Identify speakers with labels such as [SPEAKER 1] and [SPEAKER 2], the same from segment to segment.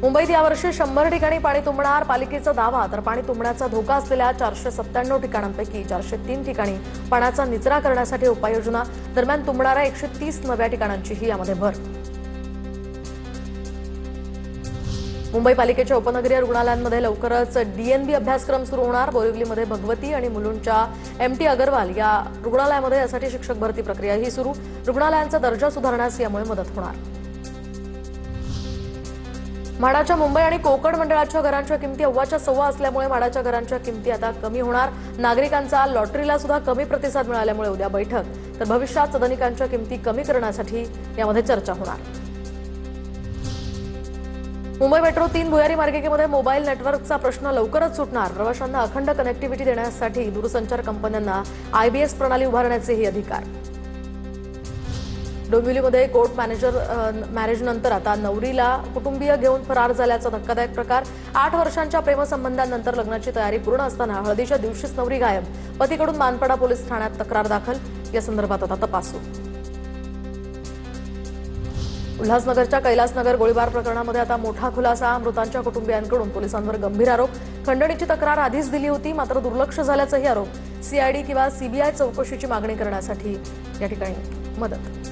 [SPEAKER 1] मुंबईत यावर्षी 100 ठिकाणी पाणी तुंबणार, पालिकेचा दावा. तर पाणी तुंबण्याचा धोका असलेल्या 497 ठिकाणांपैकी 403 ठिकाणी पाण्याचा निचरा करण्यासाठी उपाययोजना. दरम्यान तुंबणाऱ्या 130 नव्या ठिकाणांचीही यामध्ये भर. मुंबई पालिकेच्या उपनगरीय रुग्णालयांमध्ये लवकरच डीएनबी अभ्यासक्रम सुरू होणार. बोरिवलीमध्ये भगवती आणि मुलुंडच्या एमटी अगरवाल या रुग्णालयामध्ये यासाठी शिक्षक भरती प्रक्रियाही सुरू. रुग्णालयांचा दर्जा सुधारण्यास यामुळे मदत होणार. म्हाडाच्या मुंबई आणि कोकण मंडळाच्या घरांच्या किमती अव्वाच्या सव्वा असल्यामुळे म्हाडाच्या घरांच्या किमती आता कमी होणार. नागरिकांचा लॉटरीला सुद्धा कमी प्रतिसाद मिळाल्यामुळे उद्या बैठक. तर भविष्यात सदनिकांच्या किमती कमी करण्यासाठी यामध्ये चर्चा होणार. मुंबई मेट्रो 3 भुयारी मार्गिकेमध्ये मोबाईल नेटवर्कचा प्रश्न लवकरच सुटणार. प्रवाशांना अखंड कनेक्टिव्हिटी देण्यासाठी दूरसंचार कंपन्यांना आयबीएस प्रणाली उभारण्याचेही अधिकार. डोंबिवलीमध्ये कोर्ट मॅरेजनंतर आता नवरीला कुटुंबीय घेऊन फरार झाल्याचा धक्कादायक प्रकार. 8 वर्षांच्या प्रेमसंबंधांनंतर लग्नाची तयारी पूर्ण असताना हळदीच्या दिवशीच नवरी गायब. पतीकडून मानपाडा पोलीस ठाण्यात तक्रार दाखल. या संदर्भात आता तपास सुरू. उल्हासनगरच्या कैलासनगर गोळीबार प्रकरणामध्ये आता मोठा खुलासा. मृतांच्या कुटुंबियांकडून पोलिसांवर गंभीर आरोप. खंडणीची तक्रार आधीच दिली होती, मात्र दुर्लक्ष झाल्याचाही आरोप. सीआयडी किंवा सीबीआय चौकशीची मागणी करण्यासाठी या ठिकाणी मदत.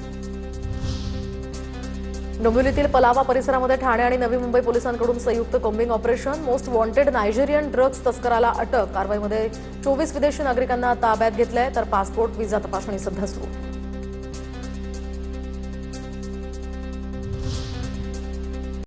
[SPEAKER 1] डोंबिवलीतील पलावा परिसरामध्ये ठाणे आणि नवी मुंबई पोलिसांकडून संयुक्त combing operation. Most wanted Nigerian drugs तस्कराला अटक. कारवाईमध्ये 24 विदेशी नागरिकांना ताब्यात घेतलंय. तर पासपोर्ट व्हिसा तपासणी सध्या सुरू.